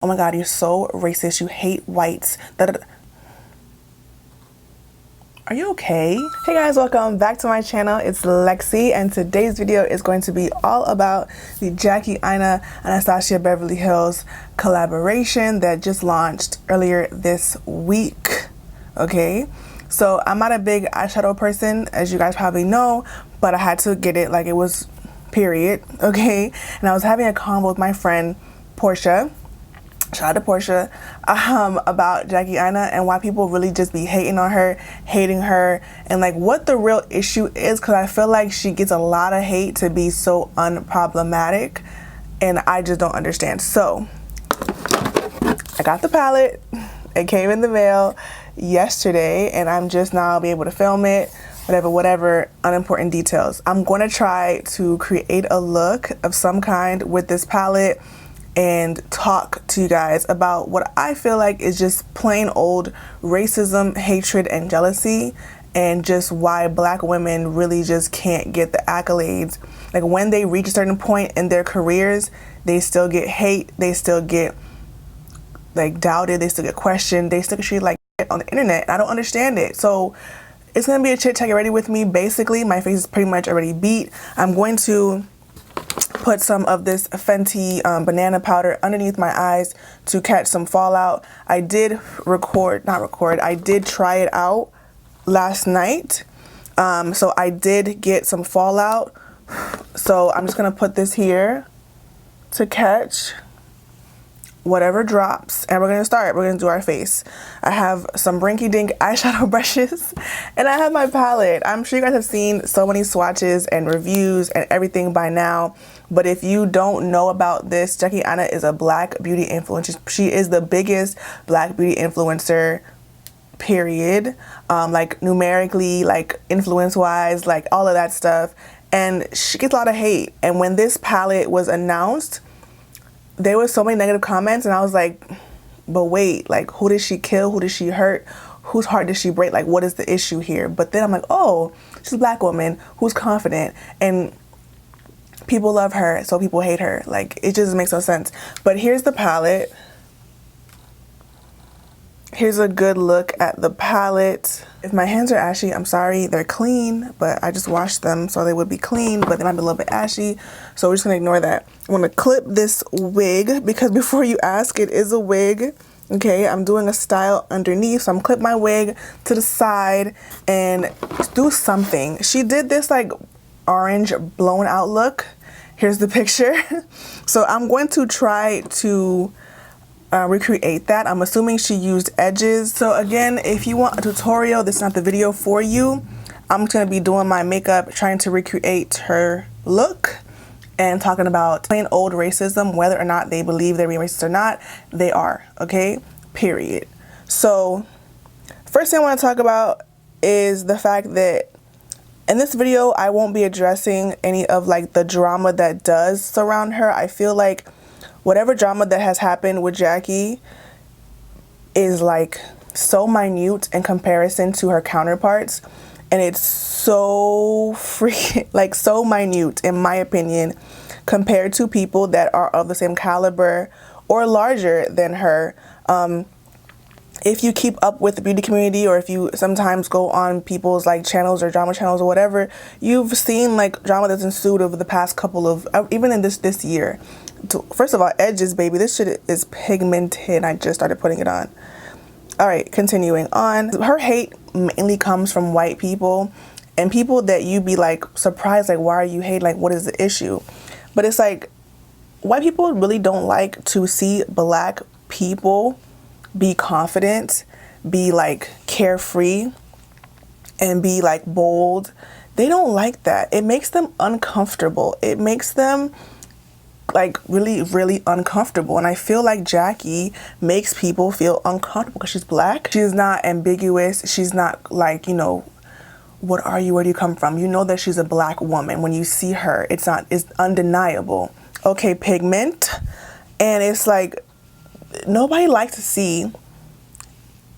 Oh my God, you're so racist. You hate whites. Are you okay? Hey guys, welcome back to my channel. It's Lexi, and today's video is going to be all about the Jackie Aina Anastasia Beverly Hills collaboration that just launched earlier this week. Okay, so I'm not a big eyeshadow person, as you guys probably know, but I had to get it like it was period. Okay, and I was having a convo with my friend Portia. Shout out to Portia, about Jackie Aina and why people really just be hating on her, hating her, and like what the real issue is, because I feel like she gets a lot of hate to be so unproblematic, and I just don't understand. So I got the palette. It came in the mail yesterday, and I'm just now be able to film it, whatever, unimportant details. I'm going to try to create a look of some kind with this palette and talk to you guys about what I feel like is just plain old racism, hatred, and jealousy, and just why black women really just can't get the accolades. Like when they reach a certain point in their careers, they still get hate, they still get like doubted, they still get questioned, they still get treated like shit on the internet, and I don't understand it. So it's gonna be a chit chat. Get ready with me. Basically, my face is pretty much already beat. I'm going to put some of this Fenty banana powder underneath my eyes to catch some fallout. I did I did try it out last night. So I did get some fallout. So I'm just gonna put this here to catch whatever drops, and we're gonna do our face. I have some rinky dink eyeshadow brushes, and I have my palette. I'm sure you guys have seen so many swatches and reviews and everything by now, but if you don't know about this, Jackie Aina is a black beauty influencer. She is the biggest black beauty influencer, period. Like numerically, like influence wise, like all of that stuff, and she gets a lot of hate. And when this palette was announced, there was so many negative comments, and I was like, but wait, like who did she kill? Who did she hurt? Whose heart did she break? Like, what is the issue here? But then I'm like, oh, she's a black woman who's confident, and people love her, so people hate her. Like, it just makes no sense. But here's the palette. Here's a good look at the palette. If my hands are ashy, I'm sorry. They're clean, but I just washed them, so they would be clean, but they might be a little bit ashy, so we're just gonna ignore that. I'm gonna clip this wig, because before you ask, it is a wig. Okay, I'm doing a style underneath, so I'm clip my wig to the side and do something. She did this like orange blown out look. Here's the picture. So I'm going to try to recreate that. I'm assuming she used edges. So again, if you want a tutorial, this is not the video for you. I'm just gonna be doing my makeup, trying to recreate her look and talking about plain old racism, whether or not they believe they're being racist or not, they are, okay? Period. So first thing I want to talk about is the fact that in this video, I won't be addressing any of like the drama that does surround her. I feel like whatever drama that has happened with Jackie is like so minute in comparison to her counterparts, and it's so freaking like so minute in my opinion compared to people that are of the same caliber or larger than her. If you keep up with the beauty community, or if you sometimes go on people's like channels or drama channels or whatever, you've seen like drama that's ensued over the past couple of, even in this year. First of all, edges, baby, this shit is pigmented. I just started putting it on. All right, continuing on. Her hate mainly comes from white people, and people that you be like surprised, like, why are you hating? Like, what is the issue? But it's like, white people really don't like to see black people be confident, be like carefree, and be like bold. They don't like that. It makes them uncomfortable. It makes them like really, really uncomfortable. And I feel like Jackie makes people feel uncomfortable because she's black. She's not ambiguous. She's not like, you know, what are you? Where do you come from? You know that she's a black woman. When you see her, it's undeniable. Okay, pigment. And it's like, nobody likes to see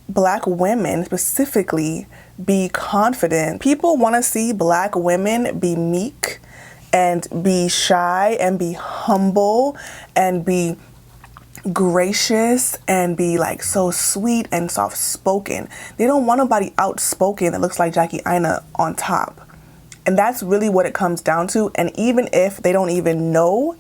black women specifically be confident. People want to see black women be meek and be shy and be humble and be gracious and be like so sweet and soft spoken. They don't want nobody outspoken that looks like Jackie Aina on top. And that's really what it comes down to. And even if they don't even know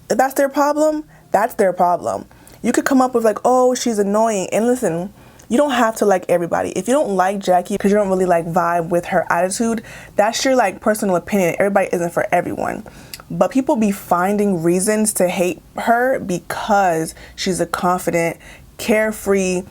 that that's their problem, that's their problem. You could come up with like, oh, she's annoying. And listen, you don't have to like everybody. If you don't like Jackie because you don't really like vibe with her attitude, that's your like personal opinion. Everybody isn't for everyone. But people be finding reasons to hate her because she's a confident, carefree,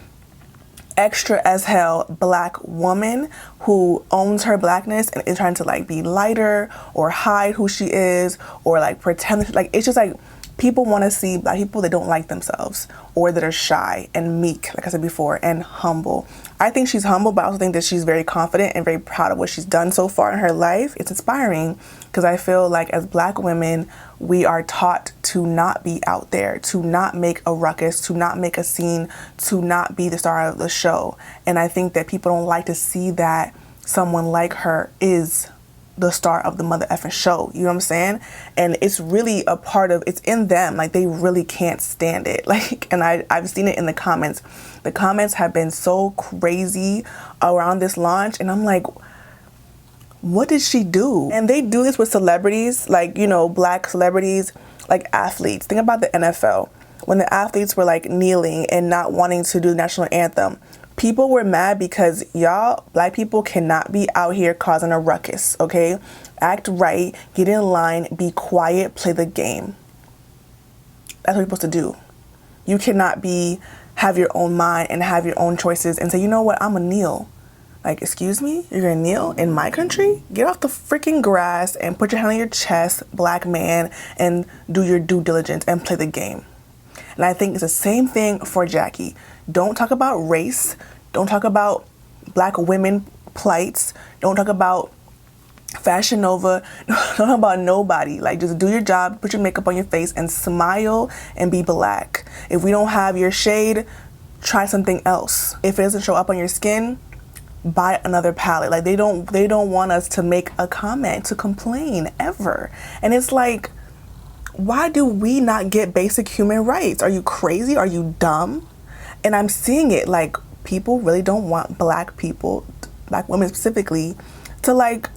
extra as hell black woman who owns her blackness and is trying to like be lighter or hide who she is or like pretend. Like, it's just like people want to see black people that don't like themselves or that are shy and meek, like I said before, and humble. I think she's humble, but I also think that she's very confident and very proud of what she's done so far in her life. It's inspiring because I feel like as black women, we are taught to not be out there, to not make a ruckus, to not make a scene, to not be the star of the show. And I think that people don't like to see that someone like her is the star of the mother effing show. You know what I'm saying? And it's really a part of, it's in them. Like, they really can't stand it. Like, and I've seen it in the comments. The comments have been so crazy around this launch. And I'm like, what did she do? And they do this with celebrities, like, you know, black celebrities, like athletes. Think about the NFL. When the athletes were like kneeling and not wanting to do the national anthem, people were mad because y'all, black people, cannot be out here causing a ruckus, okay? Act right, get in line, be quiet, play the game. That's what you're supposed to do. You cannot have your own mind and have your own choices and say, you know what, I'm gonna kneel. Like, excuse me? You're gonna kneel in my country? Get off the freaking grass and put your hand on your chest, black man, and do your due diligence and play the game. And I think it's the same thing for Jackie. Don't talk about race. Don't talk about black women plights. Don't talk about Fashion Nova. Don't talk about nobody. Like, just do your job, put your makeup on your face, and smile and be black. If we don't have your shade, try something else. If it doesn't show up on your skin, buy another palette. Like, they don't want us to make a comment, to complain ever. And it's like, why do we not get basic human rights? Are you crazy? Are you dumb? And I'm seeing it, like, people really don't want black people, black women specifically, to like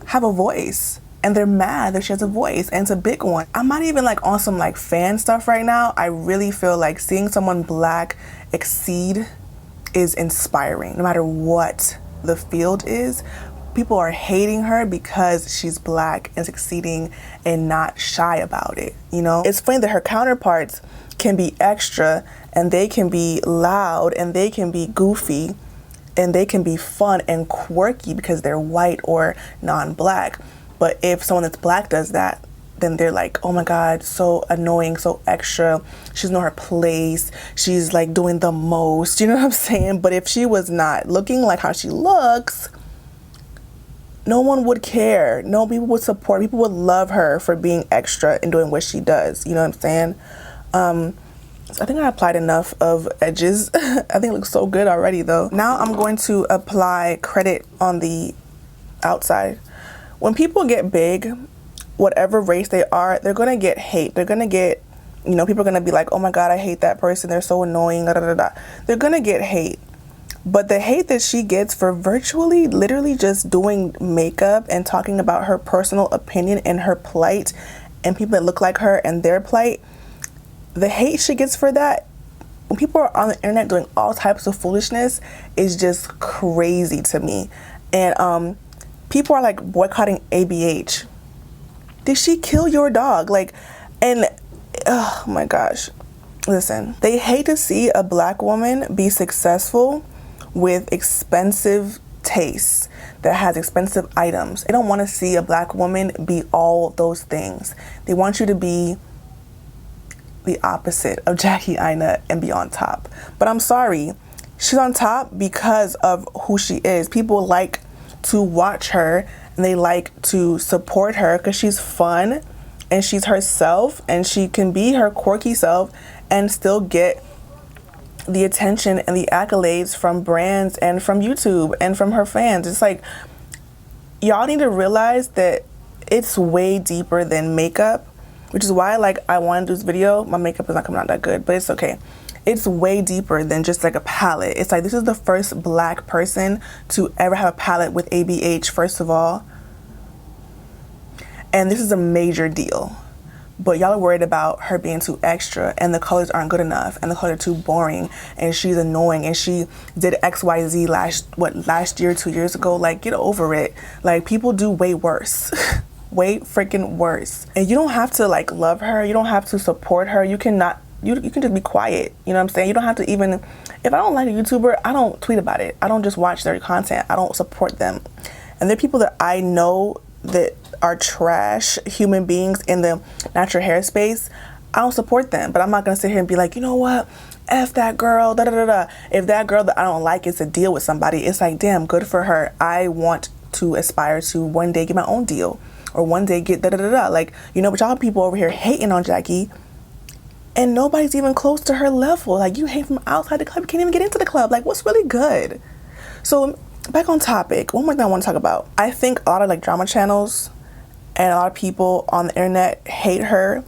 have a voice. And they're mad that she has a voice, and it's a big one. I'm not even like on some like fan stuff right now. I really feel like seeing someone black exceed is inspiring, no matter what the field is. People are hating her because she's black and succeeding and not shy about it, you know? It's funny that her counterparts can be extra and they can be loud and they can be goofy and they can be fun and quirky because they're white or non-black. But if someone that's black does that, then they're like, oh my God, so annoying, so extra. She doesn't know her place. She's like doing the most, you know what I'm saying? But if she was not looking like how she looks, no one would care. No, people would support. People would love her for being extra and doing what she does. You know what I'm saying? So I think I applied enough of edges. I think it looks so good already though. Now I'm going to apply credit on the outside. When people get big, whatever race they are, they're going to get hate. They're going to get, you know, people are going to be like, oh my God, I hate that person. They're so annoying. Da, da, da, da. They're going to get hate. But the hate that she gets for virtually, literally just doing makeup and talking about her personal opinion and her plight and people that look like her and their plight, the hate she gets for that, when people are on the internet doing all types of foolishness, is just crazy to me. And people are like boycotting ABH. Did she kill your dog? Like, and oh my gosh. Listen, they hate to see a black woman be successful with expensive tastes that has expensive items. They don't want to see a black woman be all those things. They want you to be the opposite of Jackie Aina and be on top. But I'm sorry, she's on top because of who she is. People like to watch her and they like to support her because she's fun and she's herself and she can be her quirky self and still get the attention and the accolades from brands and from YouTube and from her fans. It's like, y'all need to realize that it's way deeper than makeup. which is why like I want to do this video. My makeup is not coming out that good, but it's okay. It's way deeper than just like a palette. It's like this is the first black person to ever have a palette with ABH, first of all. And this is a major deal. But y'all are worried about her being too extra and the colors aren't good enough and the colors are too boring and she's annoying and she did XYZ last year, 2 years ago. Like, get over it. Like, people do way worse. Way freaking worse. And you don't have to like love her. You don't have to support her. You can just be quiet. You know what I'm saying? You don't have to even, if I don't like a YouTuber, I don't tweet about it. I don't just watch their content. I don't support them. And there are people that I know that are trash human beings in the natural hair space. I don't support them, but I'm not gonna sit here and be like, you know what, F that girl, da da da da. If that girl that I don't like is to deal with somebody, it's like, damn, good for her. I want to aspire to one day get my own deal or one day get da da da da. Like, you know, but y'all people over here hating on Jackie and nobody's even close to her level. Like, you hate from outside the club, you can't even get into the club. Like, what's really good? So back on topic, one more thing I want to talk about. I think a lot of like drama channels and a lot of people on the internet hate her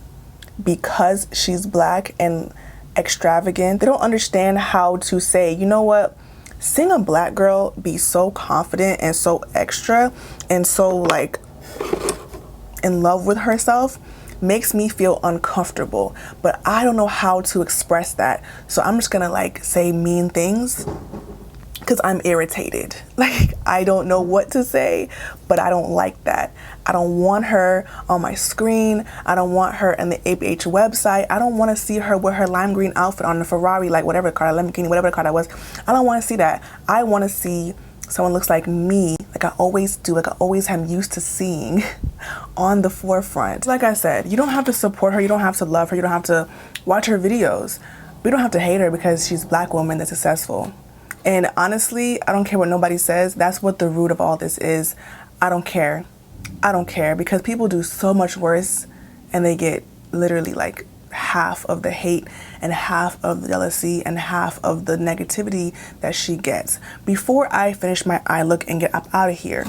because she's black and extravagant. They don't understand how to say, you know what, seeing a black girl be so confident and so extra and so like in love with herself makes me feel uncomfortable, but I don't know how to express that. So I'm just gonna like say mean things because I'm irritated. Like, I don't know what to say, but I don't like that. I don't want her on my screen. I don't want her in the ABH website. I don't want to see her with her lime green outfit on the Ferrari, like whatever car, Lamborghini, whatever the car that was. I don't want to see that. I want to see someone looks like me, like I always do, like I always am used to seeing on the forefront. Like I said, you don't have to support her. You don't have to love her. You don't have to watch her videos. We don't have to hate her because she's a black woman that's successful. And honestly, I don't care what nobody says. That's what the root of all this is. I don't care. I don't care because people do so much worse and they get literally like half of the hate and half of the jealousy and half of the negativity that she gets. Before I finish my eye look and get up out of here,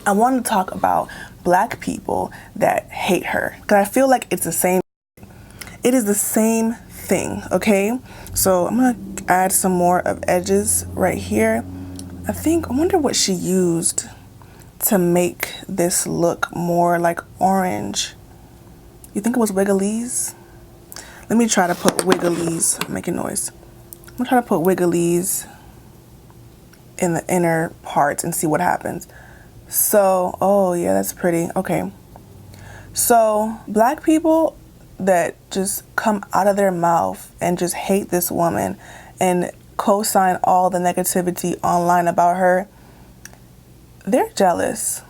I want to talk about black people that hate her because I feel like it's the same. It is the same thing, okay? So I'm gonna add some more of edges right here. I wonder what she used to make this look more like orange. You think it was Wigglies? Let me try to put Wigglies, making noise. I'm gonna try to put Wigglies in the inner parts and see what happens. So, oh yeah, that's pretty, okay. So black people that just come out of their mouth and just hate this woman and co-sign all the negativity online about her, they're jealous.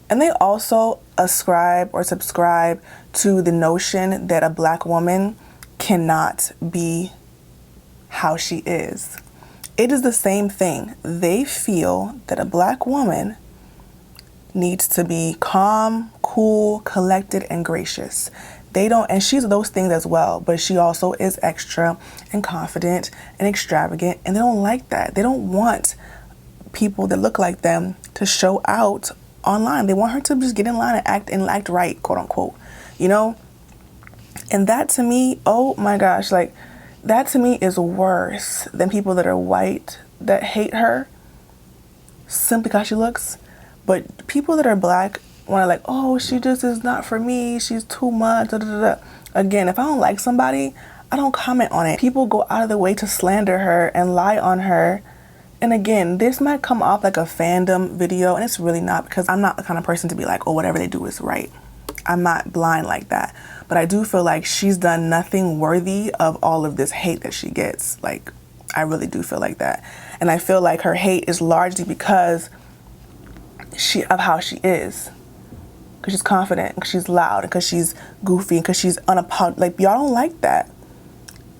And they also ascribe or subscribe to the notion that a black woman cannot be how she is. It is the same thing. They feel that a black woman needs to be calm, cool, collected, and gracious. They don't, and she's those things as well, but she also is extra and confident and extravagant, and they don't like that. They don't want people that look like them to show out online. They want her to just get in line and act right, quote unquote, you know? And that to me, oh my gosh, like that to me is worse than people that are white that hate her simply because she looks. But people that are black want to like, oh, she just is not for me. She's too much. Da, da, da, da. Again, if I don't like somebody, I don't comment on it. People go out of the way to slander her and lie on her. And again, this might come off like a fandom video, and it's really not, because I'm not the kind of person to be like, oh, whatever they do is right. I'm not blind like that. But I do feel like she's done nothing worthy of all of this hate that she gets. Like, I really do feel like that. And I feel like her hate is largely because of how she is. Because she's confident, because she's loud, because she's goofy, because she's unapologetic. Like, y'all don't like that.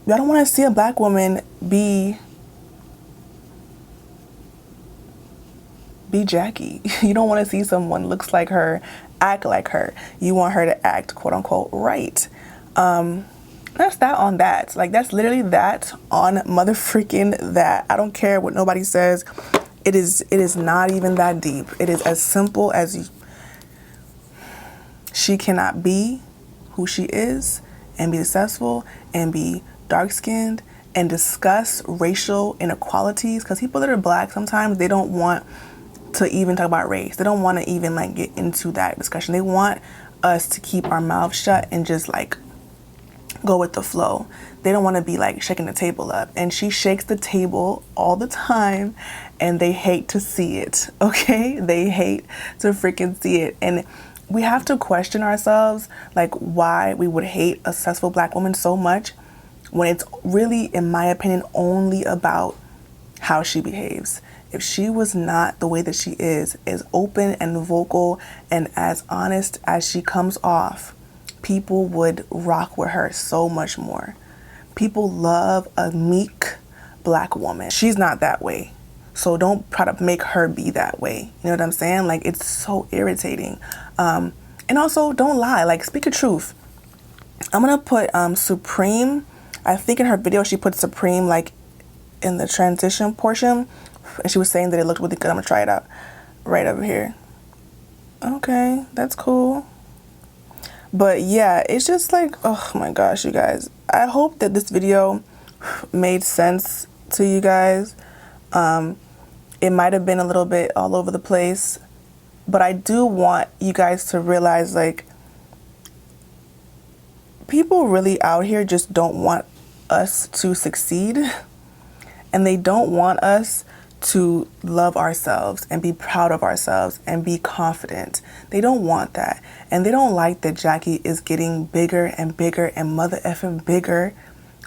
Y'all don't want to see a black woman be Jackie. You don't want to see someone looks like her, act like her. You want her to act, quote unquote, right. That's that on that. Like, that's literally that on motherfreaking that. I don't care what nobody says. It is not even that deep. It is as simple as She cannot be who she is and be successful and be dark-skinned and discuss racial inequalities, because people that are black, sometimes they don't want to even talk about race. They don't want to even like get into that discussion. They want us to keep our mouths shut and just like go with the flow. They don't want to be like shaking the table up, and she shakes the table all the time, and they hate to see it. Okay, they hate to freaking see it. And we have to question ourselves, like, why we would hate a successful black woman so much when it's really, in my opinion, only about how she behaves. If she was not the way that she is, as open and vocal and as honest as she comes off, people would rock with her so much more. People love a meek black woman. She's not that way. So don't try to make her be that way. You know what I'm saying? Like, it's so irritating. And also, don't lie. Like, speak the truth. I'm gonna put Supreme. I think in her video she put Supreme like in the transition portion, and she was saying that it looked really good. I'm gonna try it out right over here. Okay, that's cool. But yeah, it's just like, oh my gosh, you guys. I hope that this video made sense to you guys. It might have been a little bit all over the place, but I do want you guys to realize, like, people really out here just don't want us to succeed, and they don't want us to love ourselves and be proud of ourselves and be confident. They don't want that. And they don't like that Jackie is getting bigger and bigger and mother effing bigger,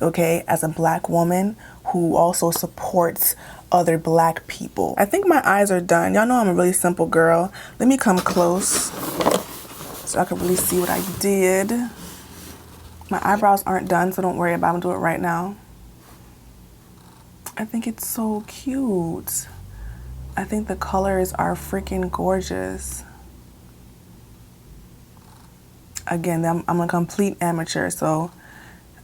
okay, as a black woman who also supports other black people. I think my eyes are done. Y'all know I'm a really simple girl. Let me come close so I can really see what I did. My eyebrows aren't done, so don't worry about it. I'm gonna do it right now. I think it's so cute. I think the colors are freaking gorgeous. Again, I'm a complete amateur, so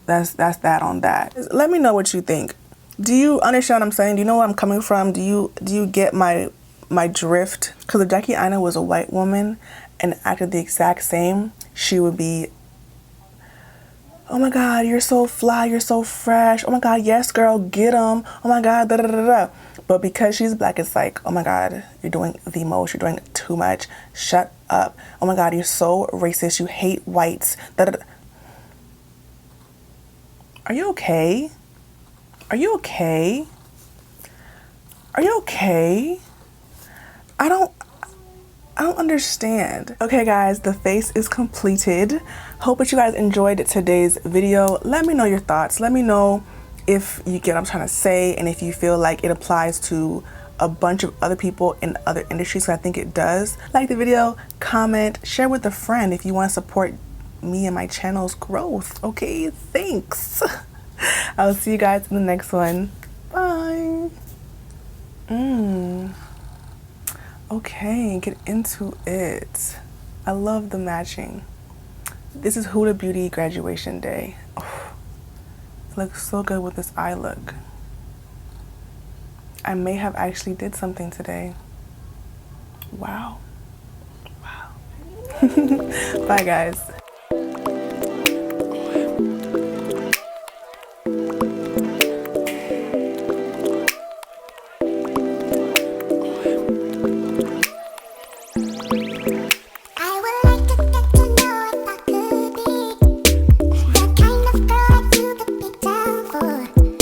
that's that on that. Let me know what you think. Do you understand what I'm saying? Do you know where I'm coming from? Do you get my drift? Because if Jackie Aina was a white woman and acted the exact same, she would be, oh my God, you're so fly, you're so fresh. Oh my God, yes, girl, get 'em. Oh my God, da da da da. But because she's black, it's like, oh my God, you're doing the most, you're doing too much. Shut up. Oh my God, you're so racist. You hate whites. Da da da. Are you okay? Are you okay? Are you okay? I don't understand. Okay guys, the face is completed. Hope that you guys enjoyed today's video. Let me know your thoughts. Let me know if you get what I'm trying to say, and if you feel like it applies to a bunch of other people in other industries, so I think it does. Like the video, comment, share with a friend if you want to support me and my channel's growth. Okay, thanks. I'll see you guys in the next one. Bye. Okay, get into it. I love the matching. This is Huda Beauty graduation day. Oh, it looks so good with this eye look. I may have actually did something today. Wow. Wow. Bye guys.